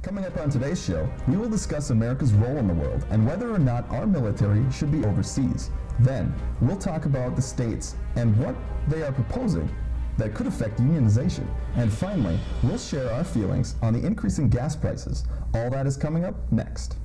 Coming up on today's show, we will discuss America's role in the world and whether or not our military should be overseas. Then, we'll talk about the states and what they are proposing that could affect unionization. And finally, we'll share our feelings on the increasing gas prices. All that is coming up next.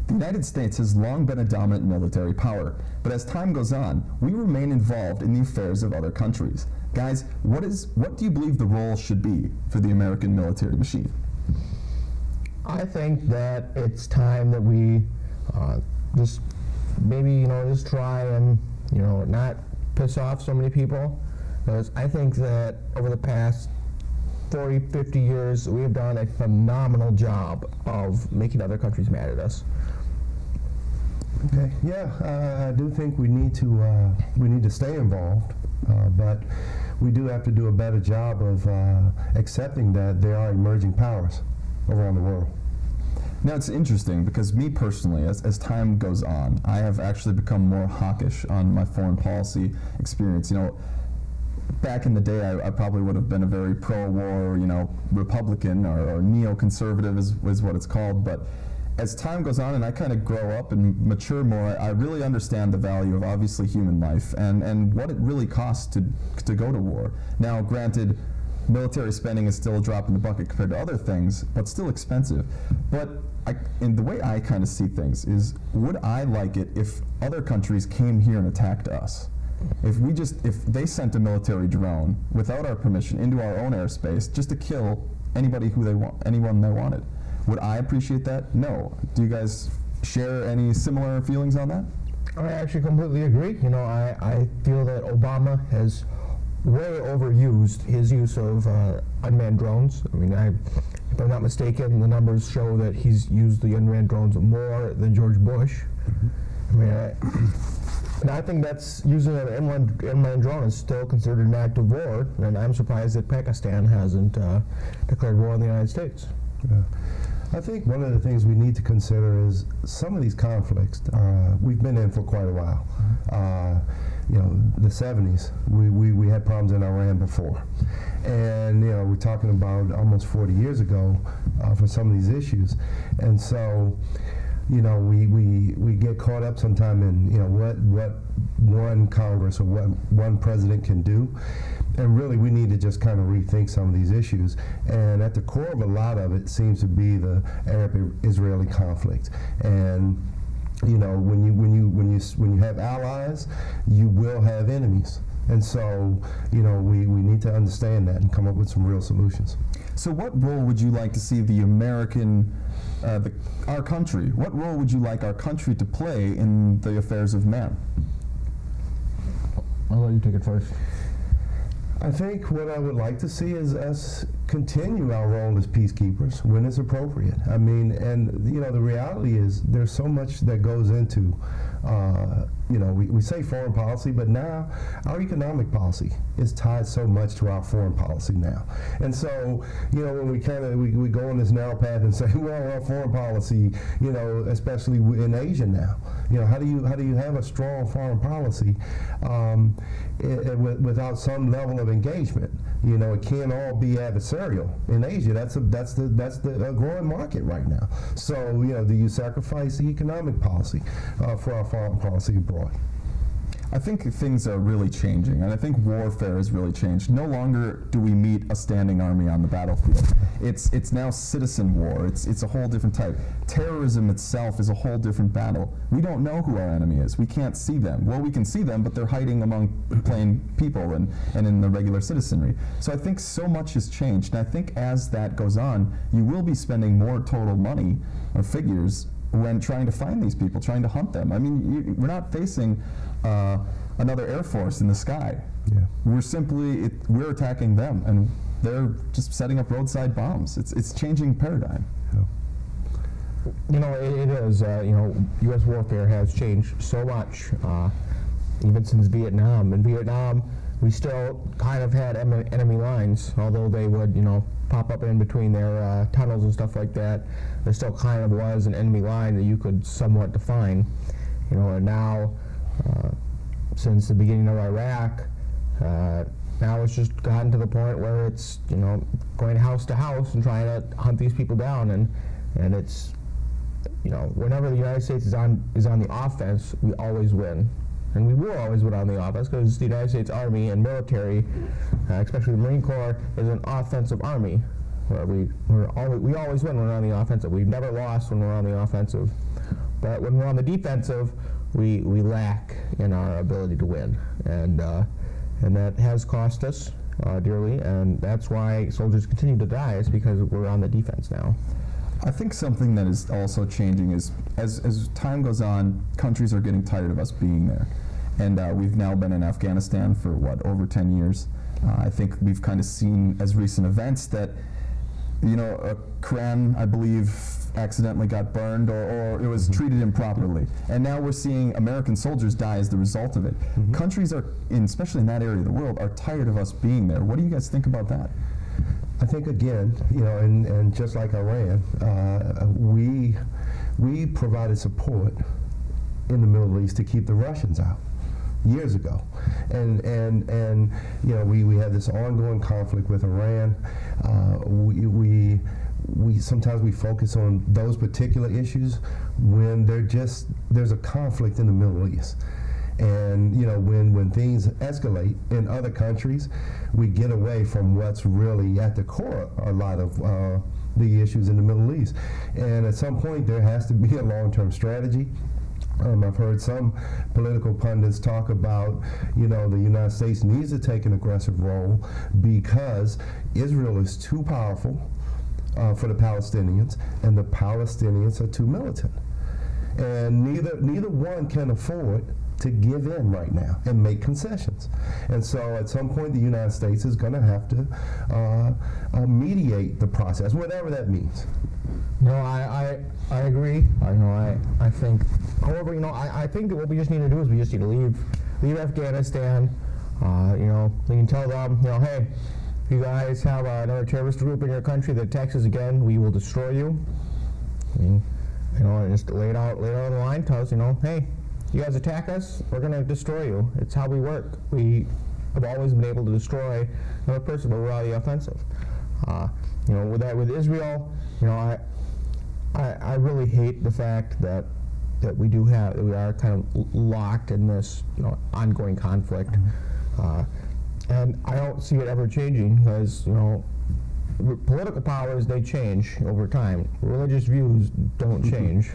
The United States has long been a dominant military power, but as time goes on, we remain involved in the affairs of other countries. Guys, what do you believe the role should be for the American military machine? I think that it's time that we just try and not piss off so many people, because I think that over the past 40, 50 years we have done a phenomenal job of making other countries mad at us. Okay. Yeah, I do think we need to stay involved, but we do have to do a better job of accepting that there are emerging powers around the world. Now, it's interesting because me personally, as time goes on, I have actually become more hawkish on my foreign policy experience. Back in the day, I probably would have been a very pro-war, Republican or neoconservative is what it's called, but as time goes on and I kind of grow up and mature more, I really understand the value of obviously human life and what it really costs to go to war. Now, granted, military spending is still a drop in the bucket compared to other things, but still expensive. But and the way I kind of see things is, would I like it if other countries came here and attacked us? If they sent a military drone without our permission into our own airspace just to kill anyone they wanted? Would I appreciate that? No. Do you guys share any similar feelings on that? I actually completely agree. I feel that Obama has way overused his use of unmanned drones. I mean, if I'm not mistaken, the numbers show that he's used the unmanned drones more than George Bush. And I think that's using an unmanned drone is still considered an act of war, and I'm surprised that Pakistan hasn't declared war on the United States. Yeah. I think one of the things we need to consider is some of these conflicts we've been in for quite a while. The 70s, we had problems in Iran before. And we're talking about almost 40 years ago for some of these issues. And so, we get caught up sometime in what one Congress or what one president can do. And really, we need to just kind of rethink some of these issues. And at the core of a lot of it seems to be the Arab-Israeli conflict. And when you have allies, you will have enemies. And so, we need to understand that and come up with some real solutions. So what role would you like to see the American, our country, what role would you like our country to play in the affairs of man? I'll let you take it first. I think what I would like to see is us continue our role as peacekeepers when it's appropriate. I mean, and the reality is there's so much that goes into, we say foreign policy, but now our economic policy is tied so much to our foreign policy now. And so, when we go on this narrow path and say, well, our foreign policy, especially in Asia now, how do you have a strong foreign policy without some level of engagement? It can't all be adversarial. In Asia, that's the growing market right now. So, do you sacrifice the economic policy for our foreign policy abroad? I think things are really changing, and I think warfare has really changed. No longer do we meet a standing army on the battlefield. It's now citizen war. It's a whole different type. Terrorism itself is a whole different battle. We don't know who our enemy is. We can't see them. Well, we can see them, but they're hiding among plain people and in the regular citizenry. So I think so much has changed, and I think as that goes on, you will be spending more total money or figures when trying to find these people, trying to hunt them. I mean, we're not facing another Air Force in the sky. Yeah. We're attacking them, and they're just setting up roadside bombs. It's changing paradigm. Yeah. It is. U.S. warfare has changed so much, even since Vietnam. In Vietnam, we still kind of had enemy lines, although they would, pop up in between their tunnels and stuff like that. There still kind of was an enemy line that you could somewhat define. And now, since the beginning of Iraq, now it's just gotten to the point where it's, going house to house and trying to hunt these people down, and it's, whenever the United States is on the offense, we always win. And we will always win on the offense because the United States Army and military, especially the Marine Corps, is an offensive army. Where we always win when we're on the offensive. We've never lost when we're on the offensive. But when we're on the defensive, we lack in our ability to win. And that has cost us dearly, and that's why soldiers continue to die, is because we're on the defense now. I think something that is also changing is, as time goes on, countries are getting tired of us being there. And we've now been in Afghanistan for, over 10 years. I think we've kind of seen, as recent events, that, a Quran, I believe, accidentally got burned, or it was treated improperly. And now we're seeing American soldiers die as the result of it. Countries are, especially in that area of the world, are tired of us being there. What do you guys think about that? I think, again, and just like Iran, we provided support in the Middle East to keep the Russians out years ago, and we had this ongoing conflict with Iran. We sometimes we focus on those particular issues when there's a conflict in the Middle East. And when things escalate in other countries, we get away from what's really at the core of a lot of the issues in the Middle East. And at some point, there has to be a long-term strategy. I've heard some political pundits talk about, the United States needs to take an aggressive role because Israel is too powerful for the Palestinians, and the Palestinians are too militant. And neither one can afford to give in right now and make concessions. And so at some point, the United States is going to have to mediate the process, whatever that means. No, I agree. I think, however, I think that what we just need to do is we just need to leave Afghanistan. We can tell them, hey, if you guys have another terrorist group in your country that attacks us again, we will destroy you. And just lay it out on the line. Tell us, hey, you guys attack us, we're going to destroy you. It's how we work. We have always been able to destroy another person, but we're on the offensive. With Israel, I really hate the fact that we are kind of locked in this ongoing conflict, and I don't see it ever changing because political powers, they change over time. Religious views don't change.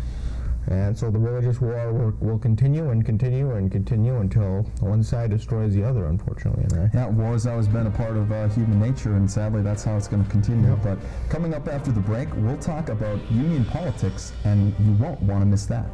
And so the religious war will continue and continue and continue until one side destroys the other, unfortunately. Right? Yeah, war has always been a part of human nature, and sadly that's how it's going to continue. Yep. But coming up after the break, we'll talk about union politics, and you won't want to miss that.